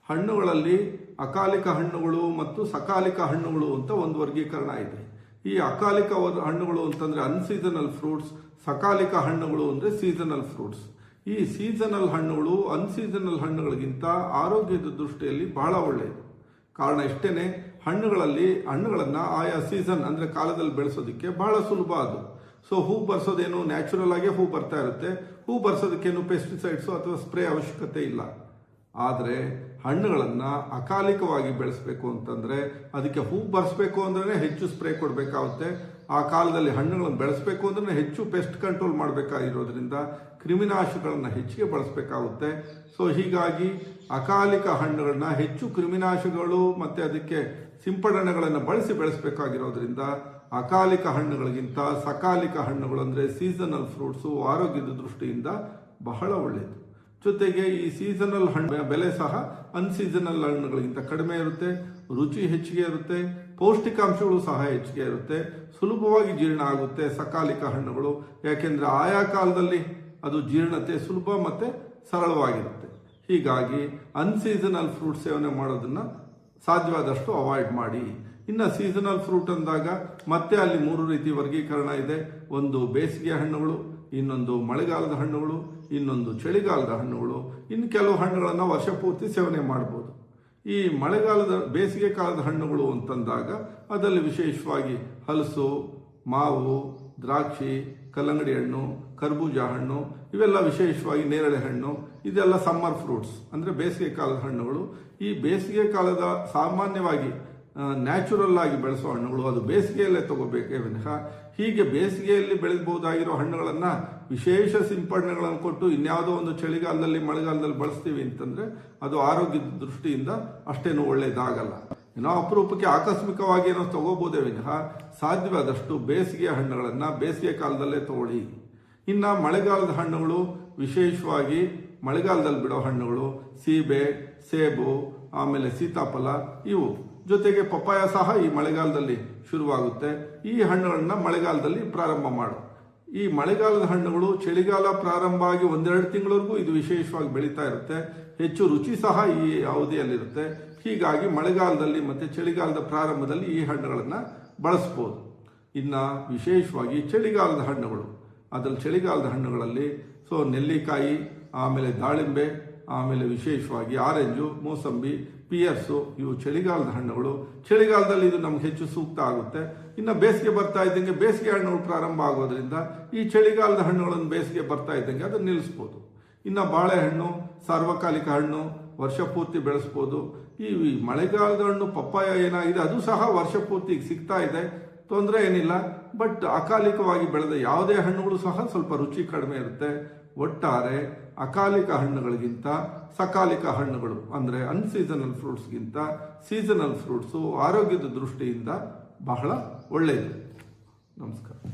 ಹಣ್ಣುಗಳಲ್ಲಿ ಅಕಾಲಿಕ ಹಣ್ಣುಗಳು ಮತ್ತು ಸಕಾಲಿಕ ಹಣ್ಣುಗಳು ಅಂತ ಒಂದು ವರ್ಗೀಕರಣ ಇದೆ. ಈ ಅಕಾಲಿಕ ಹಣ್ಣುಗಳು ಅಂತಂದ್ರೆ ಅನ್ಸೀಸನಲ್ ಫ್ರೂಟ್ಸ್, ಸಕಾಲಿಕ ಹಣ್ಣುಗಳು ಅಂದ್ರೆ ಸೀಸನಲ್ ಫ್ರೂಟ್ಸ್. ಈ ಸೀಸನಲ್ ಹಣ್ಣುಗಳು ಅನ್ಸೀಸನಲ್ ಹಣ್ಣುಗಳಿಗಿಂತ ಆರೋಗ್ಯದ ದೃಷ್ಟಿಯಲ್ಲಿ ಬಹಳ ಒಳ್ಳೆಯದು. ಕಾರಣ ಇಷ್ಟೇನೆ, ಹಣ್ಣುಗಳನ್ನ ಆಯಾ ಸೀಸನ್ ಅಂದ್ರೆ ಕಾಲದಲ್ಲಿ ಬೆಳೆಸೋದಕ್ಕೆ ಬಹಳ ಸುಲಭ ಅದು. ಸೊ ಹೂ ಬರ್ಸೋದೇನು ನ್ಯಾಚುರಲ್ ಆಗಿ ಹೂ ಬರ್ತಾ ಇರುತ್ತೆ. ಹೂ ಬರ್ಸೋದಕ್ಕೇನು ಪೆಸ್ಟಿಸೈಡ್ಸು ಅಥವಾ ಸ್ಪ್ರೇ ಅವಶ್ಯಕತೆ ಇಲ್ಲ. ಆದರೆ ಹಣ್ಣುಗಳನ್ನು ಅಕಾಲಿಕವಾಗಿ ಬೆಳೆಸಬೇಕು ಅಂತಂದರೆ ಅದಕ್ಕೆ ಹೂ ಬರ್ಸ್ಬೇಕು ಅಂದ್ರೆ ಹೆಚ್ಚು ಸ್ಪ್ರೇ ಕೊಡಬೇಕಾಗುತ್ತೆ. ಆ ಕಾಲದಲ್ಲಿ ಹಣ್ಣುಗಳನ್ನು ಬೆಳೆಸಬೇಕು ಅಂದ್ರೆ ಹೆಚ್ಚು ಪೆಸ್ಟ್ ಕಂಟ್ರೋಲ್ ಮಾಡಬೇಕಾಗಿರೋದ್ರಿಂದ ಕ್ರಿಮಿನಾಶಕಗಳನ್ನು ಹೆಚ್ಚಿಗೆ ಬಳಸಬೇಕಾಗುತ್ತೆ. ಸೊ ಹೀಗಾಗಿ ಅಕಾಲಿಕ ಹಣ್ಣುಗಳನ್ನ ಹೆಚ್ಚು ಕ್ರಿಮಿನಾಶಕಗಳು ಮತ್ತು ಅದಕ್ಕೆ ಸಿಂಪಡಣೆಗಳನ್ನು ಬಳಸಿ ಬೆಳೆಸಬೇಕಾಗಿರೋದ್ರಿಂದ ಅಕಾಲಿಕ ಹಣ್ಣುಗಳಿಗಿಂತ ಸಕಾಲಿಕ ಹಣ್ಣುಗಳು ಅಂದರೆ ಸೀಸನಲ್ ಫ್ರೂಟ್ಸು ಆರೋಗ್ಯದ ದೃಷ್ಟಿಯಿಂದ ಬಹಳ ಒಳ್ಳೆಯದು. ಜೊತೆಗೆ ಈ ಸೀಸನಲ್ ಹಣ್ಣು ಬೆಲೆ ಸಹ ಅನ್ಸೀಸನಲ್ ಹಣ್ಣುಗಳಿಗಿಂತ ಕಡಿಮೆ ಇರುತ್ತೆ, ರುಚಿ ಹೆಚ್ಚಿಗೆ ಇರುತ್ತೆ, ಪೌಷ್ಟಿಕಾಂಶಗಳು ಸಹ ಹೆಚ್ಚಿಗೆ ಇರುತ್ತೆ, ಸುಲಭವಾಗಿ ಜೀರ್ಣ ಆಗುತ್ತೆ ಸಕಾಲಿಕ ಹಣ್ಣುಗಳು. ಯಾಕೆಂದ್ರೆ ಆಯಾ ಕಾಲದಲ್ಲಿ ಅದು ಜೀರ್ಣತೆ ಸುಲಭ ಮತ್ತೆ ಸರಳವಾಗಿರುತ್ತೆ. ಹೀಗಾಗಿ ಅನ್ಸೀಸನಲ್ ಫ್ರೂಟ್ ಸೇವನೆ ಮಾಡೋದನ್ನ ಸಾಧ್ಯವಾದಷ್ಟು ಅವಾಯ್ಡ್ ಮಾಡಿ. ಇನ್ನು ಸೀಸನಲ್ ಫ್ರೂಟ್ ಅಂದಾಗ ಮತ್ತೆ ಅಲ್ಲಿ 3 ರೀತಿ ವರ್ಗೀಕರಣ ಇದೆ. ಒಂದು ಬೇಸಿಗೆ ಹಣ್ಣುಗಳು, ಇನ್ನೊಂದು ಮಳೆಗಾಲದ ಹಣ್ಣುಗಳು, ಇನ್ನೊಂದು ಚಳಿಗಾಲದ ಹಣ್ಣುಗಳು. ಇನ್ನು ಕೆಲವು ಹಣ್ಣುಗಳನ್ನು ವರ್ಷ ಪೂರ್ತಿ ಸೇವನೆ ಮಾಡ್ಬೋದು. ಈ ಬೇಸಿಗೆ ಕಾಲದ ಹಣ್ಣುಗಳು ಅಂತಂದಾಗ ಅದರಲ್ಲಿ ವಿಶೇಷವಾಗಿ ಹಲಸು, ಮಾವು, ದ್ರಾಕ್ಷಿ, ಕಲ್ಲಂಗಡಿ ಹಣ್ಣು, ಕರ್ಬೂಜ ಹಣ್ಣು, ಇವೆಲ್ಲ ವಿಶೇಷವಾಗಿ ನೇರಳೆ ಹಣ್ಣು, ಇದೆಲ್ಲ ಸಮ್ಮರ್ ಫ್ರೂಟ್ಸ್ ಅಂದರೆ ಬೇಸಿಗೆ ಕಾಲದ ಹಣ್ಣುಗಳು. ಈ ಬೇಸಿಗೆ ಕಾಲದ ಸಾಮಾನ್ಯವಾಗಿ ನ್ಯಾಚುರಲ್ ಆಗಿ ಬೆಳೆಸೋ ಹಣ್ಣುಗಳು, ಅದು ಬೇಸಿಗೆಯಲ್ಲೇ ತಗೋಬೇಕೇ ವಿನಃ ಹೀಗೆ ಬೇಸಿಗೆಯಲ್ಲಿ ಬೆಳೆಸಬಹುದಾಗಿರೋ ಹಣ್ಣುಗಳನ್ನು ವಿಶೇಷ ಸಿಂಪಡಣೆಗಳನ್ನು ಕೊಟ್ಟು ಇನ್ಯಾವುದೋ ಒಂದು ಚಳಿಗಾಲದಲ್ಲಿ ಮಳೆಗಾಲದಲ್ಲಿ ಬಳಸ್ತೀವಿ ಅಂತಂದ್ರೆ ಅದು ಆರೋಗ್ಯದ ದೃಷ್ಟಿಯಿಂದ ಅಷ್ಟೇನು ಒಳ್ಳೆಯದಾಗಲ್ಲ. ಏನೋ ಅಪರೂಪಕ್ಕೆ ಆಕಸ್ಮಿಕವಾಗಿ ಏನೋ ತಗೋಬೋದೇ ವಿನಃ ಸಾಧ್ಯವಾದಷ್ಟು ಬೇಸಿಗೆ ಹಣ್ಣುಗಳನ್ನು ಬೇಸಿಗೆ ಕಾಲದಲ್ಲೇ ತಗೊಳ್ಳಿ. ಇನ್ನು ಮಳೆಗಾಲದ ಹಣ್ಣುಗಳು, ವಿಶೇಷವಾಗಿ ಮಳೆಗಾಲದಲ್ಲಿ ಬಿಡೋ ಹಣ್ಣುಗಳು ಸೀಬೆ, ಸೇಬು, ಆಮೇಲೆ ಸೀತಾಫಲ, ಇವು ಜೊತೆಗೆ ಪಪ್ಪಾಯ ಸಹ ಈ ಮಳೆಗಾಲದಲ್ಲಿ ಶುರುವಾಗುತ್ತೆ. ಈ ಹಣ್ಣುಗಳನ್ನ ಮಳೆಗಾಲದಲ್ಲಿ ಪ್ರಾರಂಭ ಮಾಡು. ಈ ಮಳೆಗಾಲದ ಹಣ್ಣುಗಳು ಚಳಿಗಾಲ ಪ್ರಾರಂಭ ಆಗಿ 1-2 ತಿಂಗಳವರೆಗೂ ಇದು ವಿಶೇಷವಾಗಿ ಬೆಳೀತಾ ಇರುತ್ತೆ. ಹೆಚ್ಚು ರುಚಿ ಸಹ ಈ ಅವಧಿಯಲ್ಲಿರುತ್ತೆ. ಹೀಗಾಗಿ ಮಳೆಗಾಲದಲ್ಲಿ ಮತ್ತೆ ಚಳಿಗಾಲದ ಪ್ರಾರಂಭದಲ್ಲಿ ಈ ಹಣ್ಣುಗಳನ್ನು ಬಳಸ್ಬೋದು. ಇನ್ನು ವಿಶೇಷವಾಗಿ ಚಳಿಗಾಲದ ಹಣ್ಣುಗಳು, ಅದರಲ್ಲಿ ಚಳಿಗಾಲದ ಹಣ್ಣುಗಳಲ್ಲಿ ನೆಲ್ಲಿಕಾಯಿ, ಆಮೇಲೆ ದಾಳಿಂಬೆ, ಆಮೇಲೆ ವಿಶೇಷವಾಗಿ ಆರೆಂಜು, ಮೂಸಂಬಿ, ಪಿಯರ್ಸು, ಇವು ಚಳಿಗಾಲದ ಹಣ್ಣುಗಳು. ಚಳಿಗಾಲದಲ್ಲಿ ಇದು ನಮ್ಗೆ ಹೆಚ್ಚು ಸೂಕ್ತ ಆಗುತ್ತೆ. ಇನ್ನು ಬೇಸಿಗೆ ಬರ್ತಾ ಇದ್ದಂಗೆ ಬೇಸಿಗೆ ಹಣ್ಣುಗಳು ಪ್ರಾರಂಭ ಆಗೋದ್ರಿಂದ ಈ ಚಳಿಗಾಲದ ಹಣ್ಣುಗಳನ್ನು ಬೇಸಿಗೆ ಬರ್ತಾ ಇದ್ದಂಗೆ ಅದನ್ನು ನಿಲ್ಲಿಸ್ಬೋದು. ಇನ್ನು ಬಾಳೆಹಣ್ಣು, ಸಾರ್ವಕಾಲಿಕ ಹಣ್ಣು, ವರ್ಷ ಪೂರ್ತಿ ಬೆಳೆಸ್ಬೋದು. ಈ ಮಳೆಗಾಲದ ಹಣ್ಣು ಪಪ್ಪಾಯ ಏನಾಗಿದೆ ಅದು ಸಹ ವರ್ಷ ಪೂರ್ತಿ ಸಿಗ್ತಾ ಇದೆ, ತೊಂದರೆ ಏನಿಲ್ಲ. ಬಟ್ ಅಕಾಲಿಕವಾಗಿ ಬೆಳೆದ ಯಾವುದೇ ಹಣ್ಣುಗಳು ಸಹ ಸ್ವಲ್ಪ ರುಚಿ ಕಡಿಮೆ ಇರುತ್ತೆ. ಒಟ್ಟಾರೆ ಅಕಾಲಿಕ ಹಣ್ಣುಗಳಿಗಿಂತ ಸಕಾಲಿಕ ಹಣ್ಣುಗಳು ಅಂದರೆ ಅನ್ಸೀಸನಲ್ ಫ್ರೂಟ್ಸ್ಗಿಂತ ಸೀಸನಲ್ ಫ್ರೂಟ್ಸು ಆರೋಗ್ಯದ ದೃಷ್ಟಿಯಿಂದ ಬಹಳ ಒಳ್ಳೆಯದು. ನಮಸ್ಕಾರ.